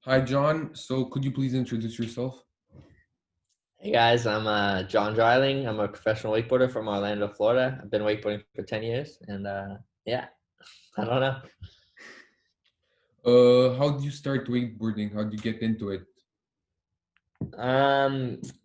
Hi, John. So, could you please introduce yourself? Hey guys, I'm John Dreiling. I'm a professional wakeboarder from Orlando, Florida. I've been wakeboarding for 10 years and yeah, I don't know. How did you start wakeboarding? How did you get into it?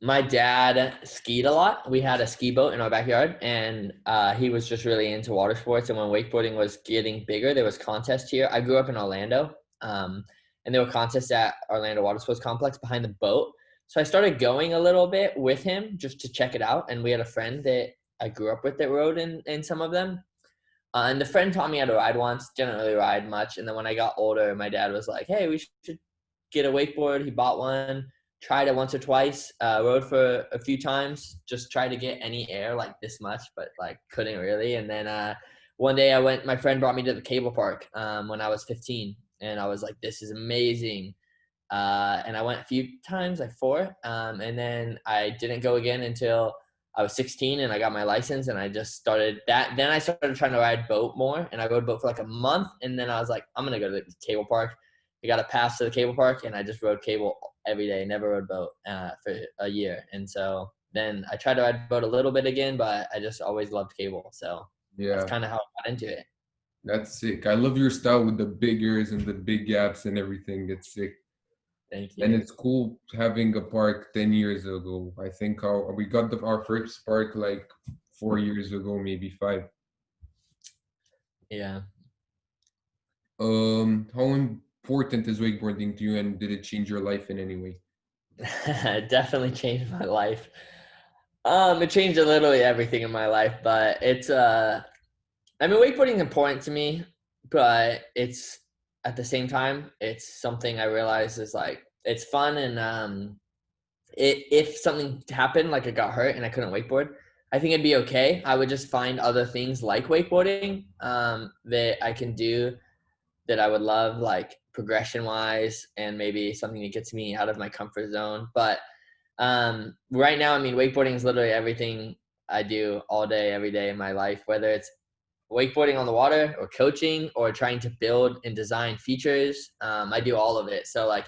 My dad skied a lot. We had a ski boat in our backyard and he was just really into water sports. And when wakeboarding was getting bigger, there was contests here. I grew up in Orlando. And there were contests at Orlando Water Sports Complex behind the boat. So I started going a little bit with him just to check it out. And we had a friend that I grew up with that rode in some of them. And the friend taught me how to ride once. Didn't really ride much. And then when I got older, my dad was like, "Hey, we should get a wakeboard." He bought one. Tried it once or twice. Rode for a few times. Just tried to get any air like this much, but like couldn't really. And then one day I went. My friend brought me to the cable park when I was 15, and I was like, "This is amazing." And I went a few times, like four. And then I didn't go again until I was 16 and I got my license and I just started that. Then I started trying to ride boat more and I rode boat for like a month. And then I was like, I'm going to go to the cable park. I got a pass to the cable park and I just rode cable every day, never rode boat for a year. And so then I tried to ride boat a little bit again, but I just always loved cable. So that's Yeah, kind of how I got into it. that's sick. I love your style with the big ears and the big gaps and everything. It's sick. Thank And you. it's cool having a park 10 years ago. I think we got our first park like 4 years ago, maybe five. Yeah. How important is wakeboarding to you, and did it change your life in any way? It definitely changed my life. It changed literally everything in my life, but I mean, wakeboarding is important to me, but it's at the same time, it's something I realize is like it's fun and if something happened, like I got hurt and I couldn't wakeboard, I think it'd be okay. I would just find other things like wakeboarding that I can do that I would love, like progression wise, and maybe something that gets me out of my comfort zone. But right now, I mean, wakeboarding is literally everything I do all day, every day in my life, whether it's wakeboarding on the water or coaching or trying to build and design features. I do all of it. So like,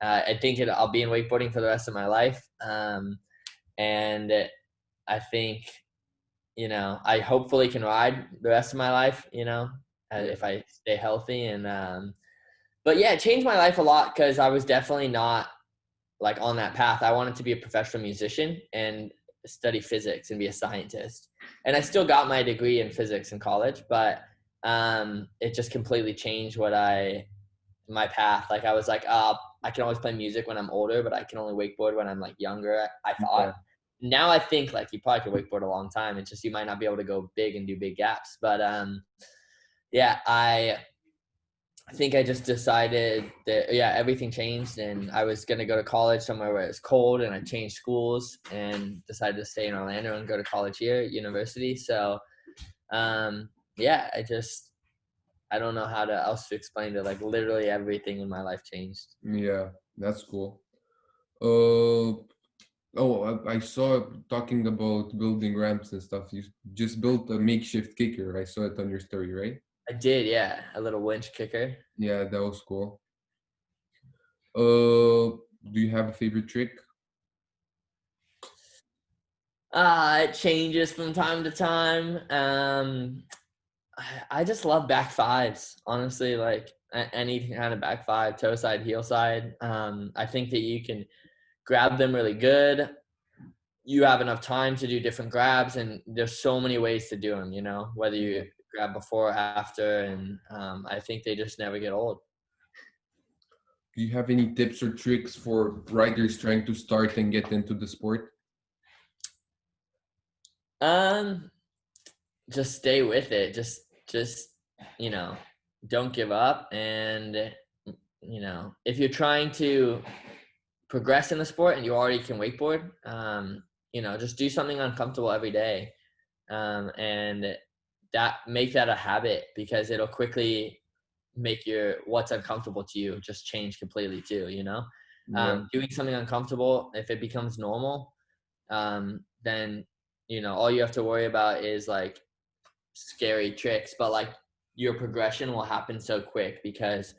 I think I'll be in wakeboarding for the rest of my life. And I think, I hopefully can ride the rest of my life, Yeah. if I stay healthy. And, but yeah, it changed my life a lot because I was definitely not like on that path. I wanted to be a professional musician and study physics and be a scientist. And I still got my degree in physics in college, but it just completely changed my path. Like I was like, I can always play music when I'm older, but I can only wakeboard when I'm like younger. I thought. Yeah. Now I think like you probably could wakeboard a long time. It's just you might not be able to go big and do big gaps. But yeah, I think I just decided that yeah, everything changed and I was gonna go to college somewhere where it's cold and I changed schools and decided to stay in Orlando and go to college here at university. So yeah, I don't know how to else to explain it. Like literally everything in my life changed. Yeah, that's cool. Uh, Oh, I saw talking about building ramps and stuff. You just built a makeshift kicker. I saw it on your story, right? I did, yeah, a little winch kicker. Yeah, that was cool. Do you have a favorite trick? It changes from time to time. I just love back fives, honestly. Like any kind of back five, toe side, heel side. I think that you can grab them really good. You have enough time to do different grabs, and there's so many ways to do them. Whether Yeah. you grab before or after, and I think they just never get old. Do you have any tips or tricks for riders trying to start and get into the sport? Um, just stay with it. Just you know, don't give up, and if you're trying to progress in the sport and you already can wakeboard, just do something uncomfortable every day, and that make that a habit because it'll quickly make your what's uncomfortable to you just change completely too. Yeah, Doing something uncomfortable, if it becomes normal, then all you have to worry about is like scary tricks, but like your progression will happen so quick because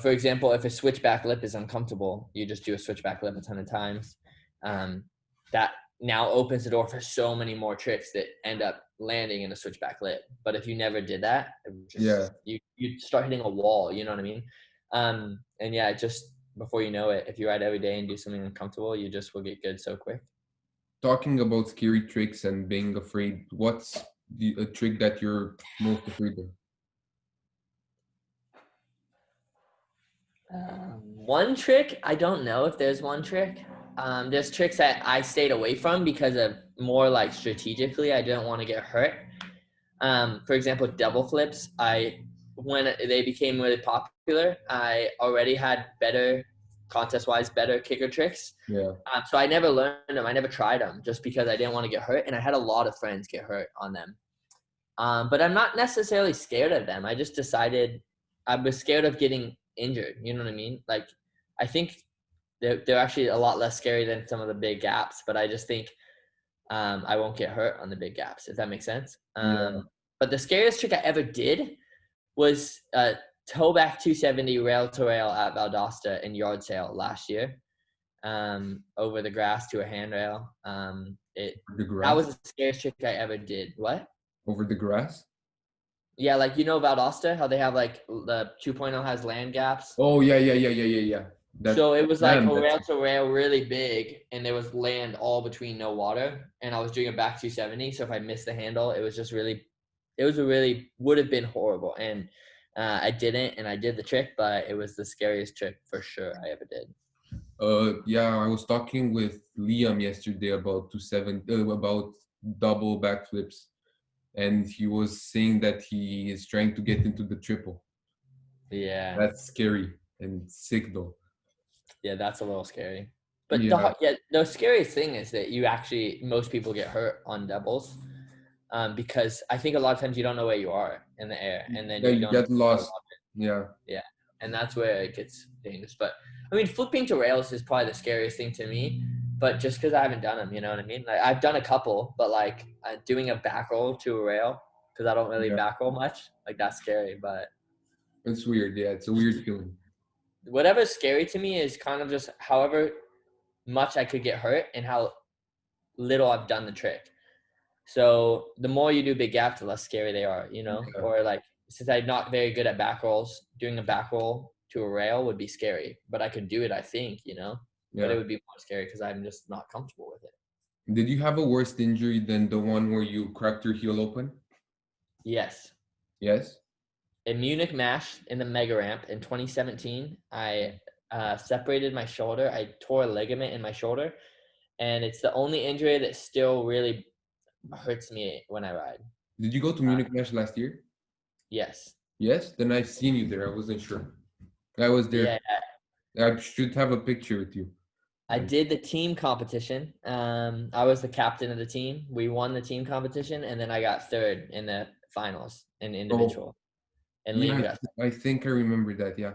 For example, if a switchback lip is uncomfortable, you just do a switchback lip a ton of times. That now opens the door for so many more tricks that end up landing in a switchback lip. But if you never did that, it would Yeah. just you start hitting a wall. You know what I mean? And yeah, just before you know it, if you ride every day and do something uncomfortable, you just will get good so quick. Talking about scary tricks and being afraid, what's a trick that you're most afraid of? One trick, I don't know if there's one trick. There's tricks that I stayed away from because of more like strategically, I didn't want to get hurt. For example, double flips. When they became really popular, I already had better contest-wise, better kicker tricks. Yeah. So I never learned them. I never tried them just because I didn't want to get hurt, and I had a lot of friends get hurt on them. But I'm not necessarily scared of them. I just decided I was scared of getting injured. You know what I mean? Like, I think they're actually a lot less scary than some of the big gaps, but I just think I won't get hurt on the big gaps, if that makes sense. Yeah. But the scariest trick I ever did was toe back 270 rail to rail at Valdosta in yard sale last year, over the grass to a handrail. The That grass? was the scariest trick I ever did. What? Over the grass? Yeah, like Valdosta, how they have like the 2.0 has land gaps. Oh yeah, yeah, yeah, yeah, yeah, yeah. So it was like Damn, a that's rail to rail really big, and there was land all between no water, and I was doing a back 270. So if I missed the handle, it was would have been horrible. And I didn't, and I did the trick, but it was the scariest trick for sure I ever did. Yeah, I was talking with Liam yesterday about about double backflips, and he was saying that he is trying to get into the triple. Yeah, That's scary and sick though. yeah, that's a little scary. But Yeah, the scariest thing is that most people get hurt on doubles, because I think a lot of times you don't know where you are in the air, and then yeah, you you don't know get how to lost. launch Yeah, it. Yeah, and that's where it gets dangerous. But I mean, flipping to rails is probably the scariest thing to me. But just because I haven't done them, you know what I mean? Like I've done a couple, but like doing a back roll to a rail, because I don't really yeah, back roll much, like that's scary. But it's weird. Yeah, it's a weird feeling. whatever's scary to me is kind of just however much I could get hurt and how little I've done the trick. So the more you do big gaps, the less scary they are, Yeah, Or like, since I'm not very good at back rolls, doing a back roll to a rail would be scary, but I could do it, I think, but it yeah. would be more scary because I'm just not comfortable with it. Did you have a worse injury than the one where you cracked your heel open? Yes. Yes. In Munich Mash in the mega ramp in 2017, I separated my shoulder. I tore a ligament in my shoulder, and it's the only injury that still really hurts me when I ride. Did you go to Uh, Munich Mesh last year? yes. Yes. Then I've seen you there. I wasn't sure. I was Yeah. there. I should have a picture with you. I did the team competition. I was the captain of the team. We won the team competition, and then I got third in the finals in Oh, individual. And Liam yeah. got. I think I remember that. Yeah.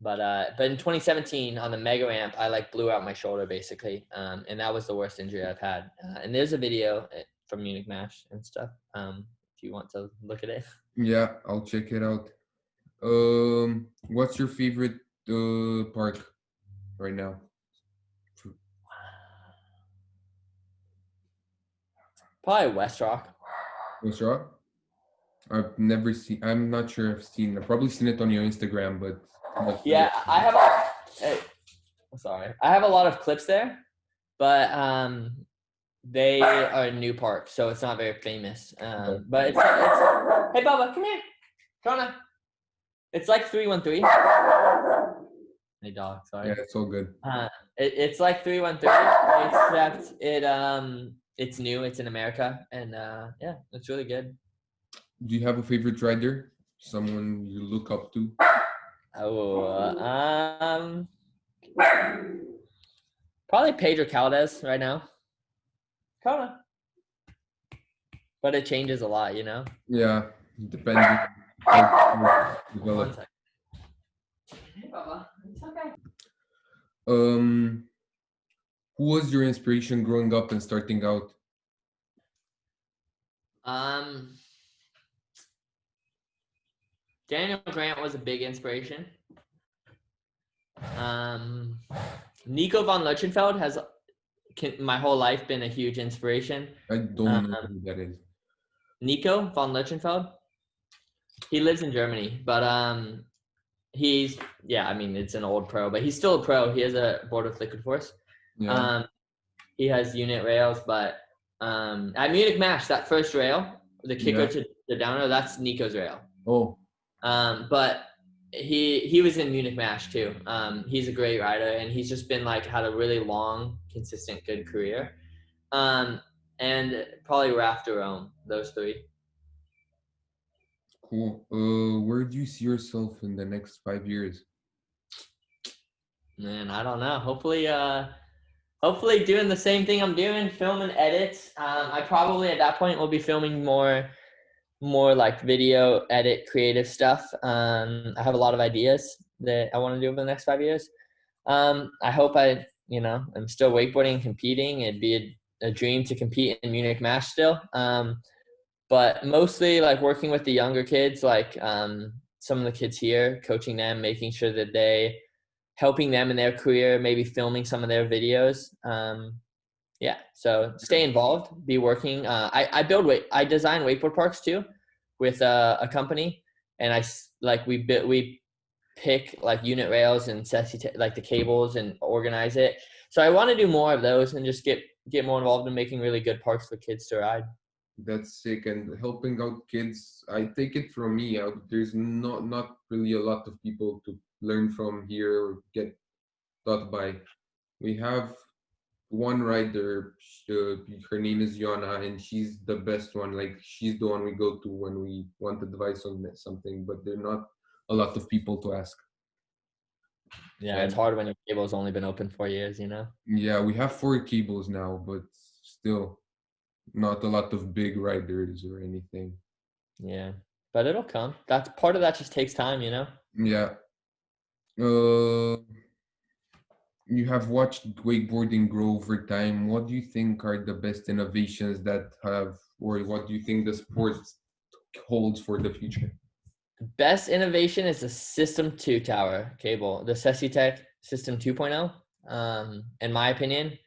But in 2017 on the mega ramp, I like blew out my shoulder basically, and that was the worst injury I've had. And there's a video from Munich Mash and stuff. If you want to look at it. Yeah, I'll check it out. What's your favorite park right now? Probably West Rock. What's wrong? I've never seen. I'm not sure I've seen. I've probably seen it on your Instagram, but not sure. Yeah, I have hey, sorry. I have a lot of clips there, but they are a new park, so it's not very famous. But it's hey Bubba, come here. Kona. It's like 313. Hey dog, sorry. Yeah, it's all good. It's like 313, except it's new, it's in America, and yeah, it's really good. Do you have a favorite rider? Someone you look up to? Oh, probably Pedro Caldes right now. Kona. But it changes a lot, Yeah, depending. How you One develop. second. Hey Bubba, it's okay. Um, who was your inspiration growing up and starting out? Daniel Grant was a big inspiration. Nico von Lerchenfeld has my whole life been a huge inspiration. I don't know who that is. Nico von Lerchenfeld. He lives in Germany, but he's I mean it's an old pro, but he's still a pro. He has a board with Liquid Force. Yeah. He has unit rails, but at Munich Mash, that first rail, the kicker Yeah. to the downer, that's Nico's rail. Oh. But he was in Munich Mash too. He's a great rider, and he's just been like had a really long, consistent, good career. And probably Rafter Rome, those three. Cool. Where do you see yourself in the next 5 years? Man, I don't know. Hopefully doing the same thing I'm doing, film and edits. I probably at that point will be filming more like video edit creative stuff. I have a lot of ideas that I want to do over the next 5 years. I hope I'm still wakeboarding and competing. It'd be a dream to compete in Munich Mash still. But mostly like working with the younger kids, like some of the kids here, coaching them, making sure that helping them in their career, maybe filming some of their videos. So stay involved, be working. I design wakeboard parks too with a company, and we pick like unit rails and like the cables and organize it. So I want to do more of those and just get more involved in making really good parks for kids to ride. That's sick. And helping out kids, I take it from me. There's not really a lot of people to learn from here or get taught by. We have one rider. Her name is Yona, and she's the best one. Like she's the one we go to when we want advice on something. But there are not a lot of people to ask. Yeah, it's And hard when your cable's only been open 4 years, yeah, we have 4 cables now, but still not a lot of big riders or anything. Yeah, but it'll come. That's part of that. Just takes time, Yeah. You have watched wakeboarding grow over time. What do you think are the best innovations that have, or what do you think the sport holds for the future? Best innovation is the System 2 tower cable, the SesiTech System 2.0. In my opinion,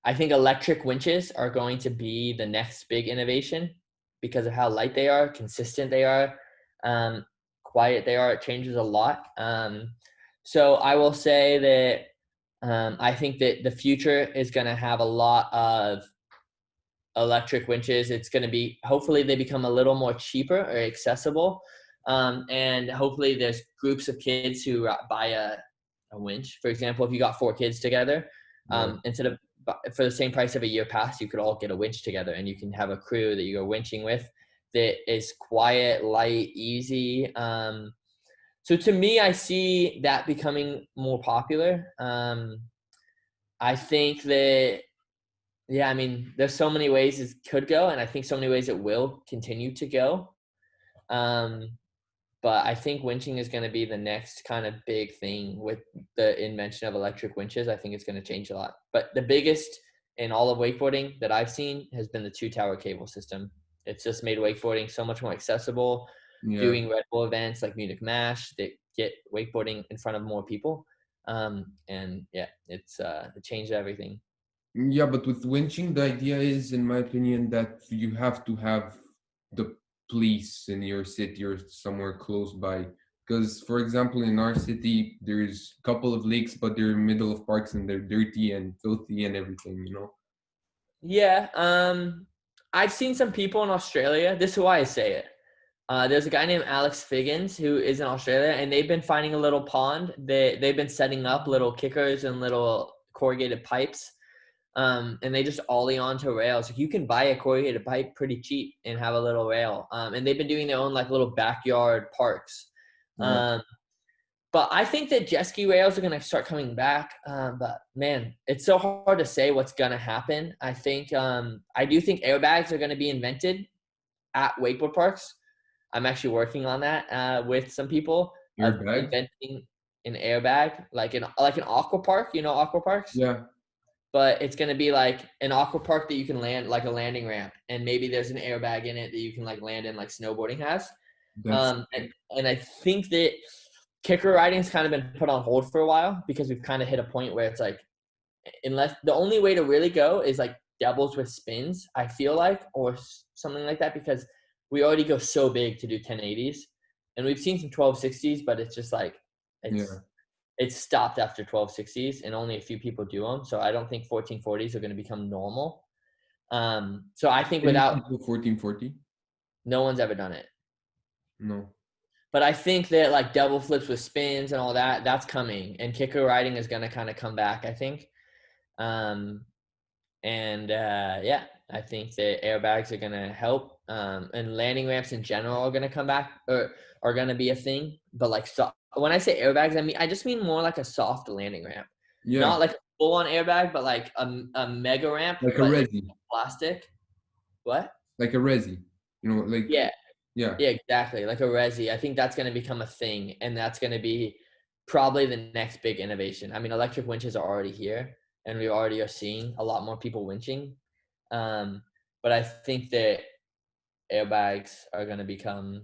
I think electric winches are going to be the next big innovation because of how light they are, consistent they are, quiet they are. It changes a lot. So I will say that I think that the future is going to have a lot of electric winches. It's going to be, hopefully they become a little more cheaper or accessible. And hopefully there's groups of kids who buy a winch. For example, if you got 4 kids together, Yeah. instead of for the same price of a year pass, you could all get a winch together and you can have a crew that you go winching with that is quiet, light, easy. So to me, I see that becoming more popular. I think that, I mean, there's so many ways it could go, and I think so many ways it will continue to go. But I think winching is going to be the next kind of big thing with the invention of electric winches. I think it's going to change a lot. But the biggest in all of wakeboarding that I've seen has been the 2-tower cable system. It's just made wakeboarding so much more accessible. Yeah. Doing Red Bull events like Munich Mash that get wakeboarding in front of more people. It changed everything. Yeah, but with winching, the idea is, in my opinion, that you have to have the police in your city or somewhere close by. Because, for example, in our city, there's a couple of lakes, but they're in the middle of parks and they're dirty and filthy and everything, you know? Yeah. I've seen some people in Australia. This is why I say it. There's a guy named Alex Figgins who is in Australia, and they've been finding a little pond. They've been setting up little kickers and little corrugated pipes, and they just ollie onto rails. You can buy a corrugated pipe pretty cheap and have a little rail. And they've been doing their own like little backyard parks. Yeah. But I think that jet ski rails are going to start coming back. But man, it's so hard to say what's going to happen. I do think airbags are going to be invented at wakeboard parks. I'm actually working on that with some people Your of bag? inventing an airbag, like an aqua park. You know aqua parks, Yeah. but it's gonna be like an aqua park that you can land like a landing ramp, and maybe there's an airbag in it that you can like land in, like snowboarding has. That's And I think that kicker riding's kind of been put on hold for a while because we've kind of hit a point where it's like, unless the only way to really go is like doubles with spins, I feel like, or something like that, because we already go so big to do 1080s, and we've seen some 1260s, but it's just like Yeah. it's stopped after 1260s, and only a few people do them. So I don't think 1440s are going to become normal. So I think Can you without, do 1440? no one's ever done it. No. But I think that like double flips with spins and all that, that's coming, and kicker riding is going to kind of come back, I think. And yeah, I think that airbags are going to help, and landing ramps in general are going to come back, or are going to be a thing. But like, so when I say airbags, I just mean more like a soft landing ramp, Yeah. not like a full on airbag, but like a mega ramp, Like a but like resi. plastic. What? Like a resi. You know, like, Yeah. yeah. Yeah, exactly. Like a resi. I think that's going to become a thing, and that's going to be probably the next big innovation. I mean, electric winches are already here, and we already are seeing a lot more people winching. But I think that airbags are going to become,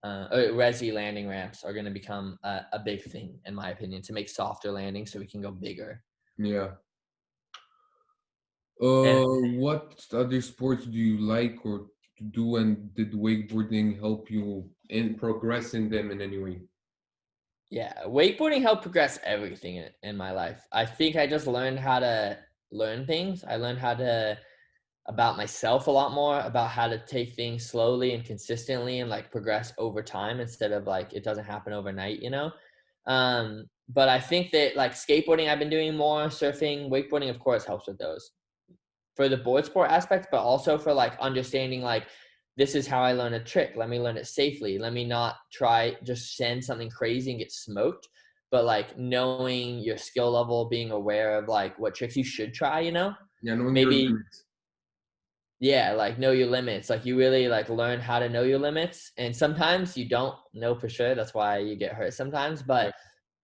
or resi landing ramps are going to become a big thing, in my opinion, to make softer landings so we can go bigger. Yeah. And What other sports do you like or to do, and did wakeboarding help you in progress in them in any way? yeah, wakeboarding helped progress everything in my life. I think I just learned how to learn things. I learned how to about myself a lot more, about how to take things slowly and consistently and like progress over time instead of like it doesn't happen overnight, you know. But I think that like skateboarding I've been doing more, surfing, wakeboarding of course helps with those for the board sport aspect, but also for like understanding like this is how I learn a trick. Let me learn it safely. Let me not try just send something crazy and get smoked. But like knowing your skill level, being aware of like what tricks you should try, you know. Yeah, knowing your Maybe, limits. yeah, like know your limits. Like you really like learn how to know your limits. And sometimes you don't know for sure. That's why you get hurt sometimes. Yeah. But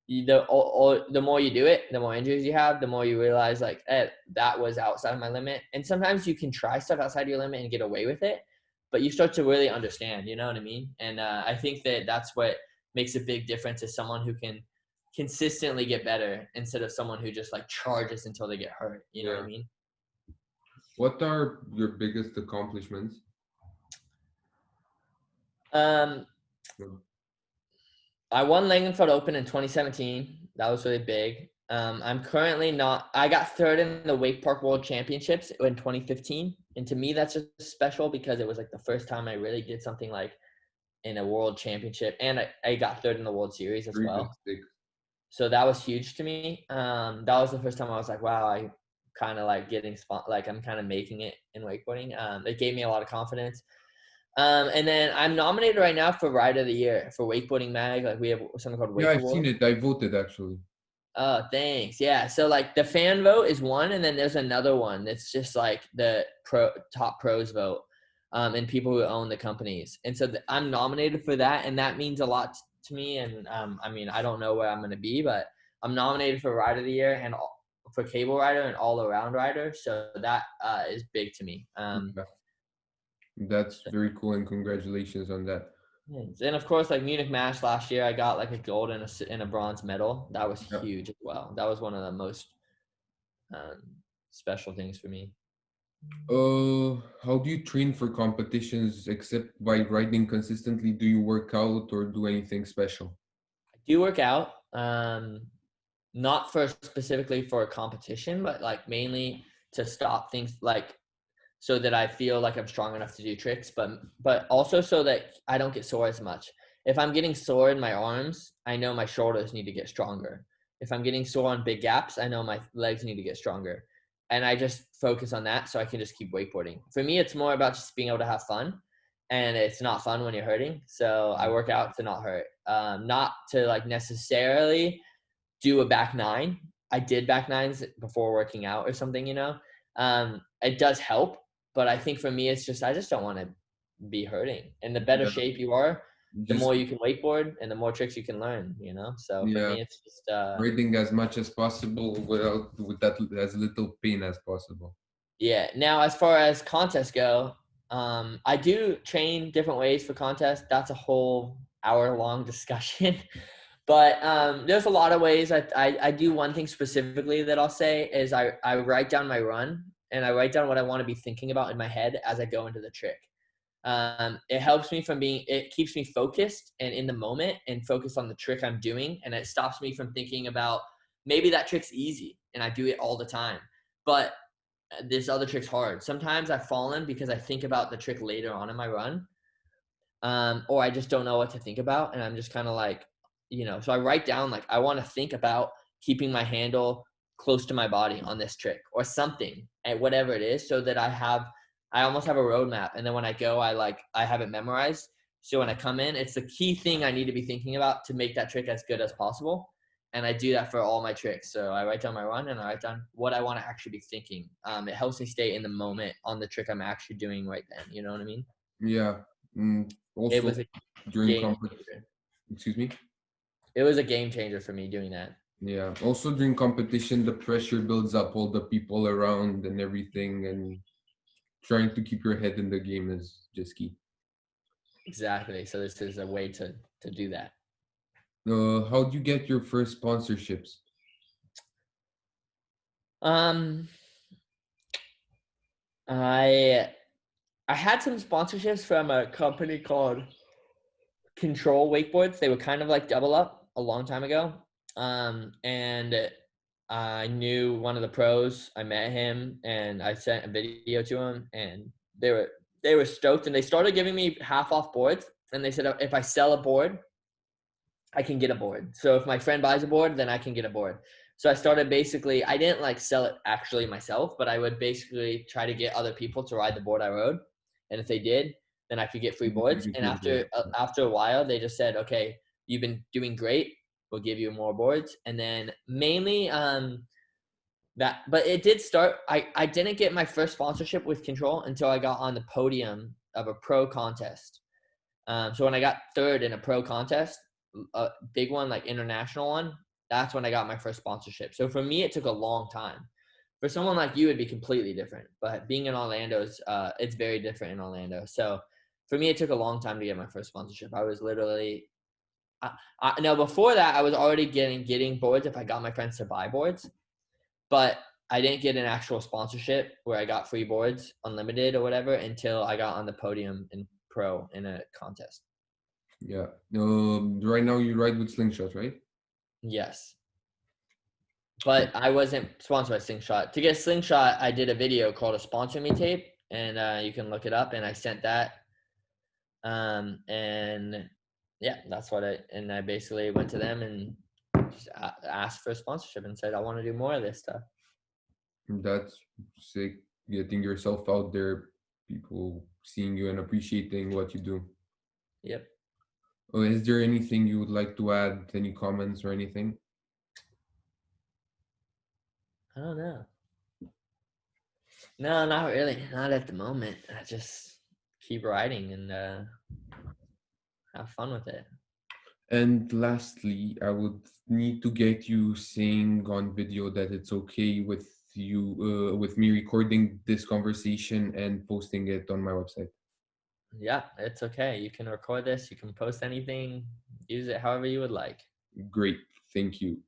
the more you do it, the more injuries you have, the more you realize like, that was outside of my limit. And sometimes you can try stuff outside your limit and get away with it, but you start to really understand, you know what I mean? And I think that that's what makes a big difference, is someone who can consistently get better instead of someone who just like charges until they get hurt. You know what I Yeah. mean? What are your biggest accomplishments? Um, No. I won Langenfeld Open in 2017. That was really big. I'm currently not. I got third in the Wake Park World Championships in 2015, and to me that's just special because it was like the first time I really did something like in a World Championship, and I got third in the World Series as Very well. big. So that was huge to me. That was the first time I was like, wow, I kind of like getting like I'm kind of making it in wakeboarding. It gave me a lot of confidence. And then I'm nominated right now for Ride of the Year for Wakeboarding Mag. Like we have something called Yeah, Wake I've seen Awards. it. I voted actually. Oh, thanks. Yeah. So like the fan vote is one, and then there's another one that's just like the top pros vote, and people who own the companies. And so I'm nominated for that, and that means a lot to me. And I mean, I don't know where I'm gonna be, but I'm nominated for Ride of the Year and for Cable Rider and All Around Rider. So that is big to me. Yeah, that's very cool, and congratulations on that. Thanks. And of course, like Munich Mash last year, I got like a gold and a bronze medal. That was Yeah. huge as well. That was one of the most um, special things for me. How do you train for competitions except by riding consistently? Do you work out or do anything special? I do work out, not for specifically for a competition, but like mainly to stop things like so that I feel like I'm strong enough to do tricks, but also so that I don't get sore as much. If I'm getting sore in my arms, I know my shoulders need to get stronger. If I'm getting sore on big gaps, I know my legs need to get stronger. And I just focus on that so I can just keep wakeboarding. For me, it's more about just being able to have fun. And it's not fun when you're hurting. So I work out to not hurt, not to like necessarily do a back nine. I did back nines before working out or something, you know. It does help, but I think for me, it's just I just don't want to be hurting. And the better Yeah, shape you are, the just more you can wakeboard and the more tricks you can learn, you know. So for yeah, me, it's just riding as much as possible without with that as little pain as possible. yeah. Now, as far as contests go, I do train different ways for contests. That's a whole hour long discussion. But there's a lot of ways. I do one thing specifically that I'll say is I write down my run and I write down what I want to be thinking about in my head as I go into the trick. It helps me from it keeps me focused and in the moment and focused on the trick I'm doing. And it stops me from thinking about maybe that trick's easy and I do it all the time. But this other trick's hard. Sometimes I've fallen because I think about the trick later on in my run. Or I just don't know what to think about. And I'm just kind of like, so I write down, like, I want to think about keeping my handle close to my body on this trick or something and whatever it is, so that I almost have a roadmap. And then when I go, I have it memorized. So when I come in, it's the key thing I need to be thinking about to make that trick as good as possible. And I do that for all my tricks. So I write down my run and I write down what I want to actually be thinking. It helps me stay in the moment on the trick I'm actually doing right then. You know what I mean? Yeah. It Also was a during game competition, changer. excuse me. It was a game changer for me doing that. Yeah. Also during competition, the pressure builds up, all the people around and everything, and trying to keep your head in the game is just key. Exactly. So this is a way to do that. How do you get your first sponsorships? Um, I I had some sponsorships from a company called Control Wakeboards. They were kind of like Double Up a long time ago. And I knew one of the pros. I met him and I sent a video to him, and they were they were stoked, and they started giving me half off boards. And they said if I sell a board, I can get a board. So if my friend buys a board, then I can get a board. So I started basically, I didn't like sell it actually myself, but I would basically try to get other people to ride the board I rode. And if they did, then I could get free boards. You And get bored. after a while, they just said, okay, you've been doing great. We'll give you more boards. And then mainly but it did start, I didn't get my first sponsorship with Control until I got on the podium of a pro contest. So when I got third in a pro contest, a big one, like international one, that's when I got my first sponsorship. So for me, it took a long time. For someone like you, it'd be completely different. But being in Orlando is, it's very different in Orlando. So for me, it took a long time to get my first sponsorship. I was literally, no, before that, I was already getting boards if I got my friends to buy boards, but I didn't get an actual sponsorship where I got free boards, unlimited or whatever, until I got on the podium in pro in a contest. Yeah. Right now you ride with Slingshot, right? Yes. But I wasn't sponsored by Slingshot. To get Slingshot, I did a video called a Sponsor Me tape, and you can look it up. And I sent that. And yeah, that's what I basically went to them and just asked for a sponsorship and said, I want to do more of this stuff. That's sick. Getting yourself out there, people seeing you and appreciating what you do. Yep. Is there anything you would like to add? Any comments or anything? I don't know. No, not really. Not at the moment. I just keep writing and have fun with it. And lastly, I would need to get you saying on video that it's okay with you, with me recording this conversation and posting it on my website. Yeah, it's okay. You can record this. You can post anything. Use it however you would like. Great. Thank you.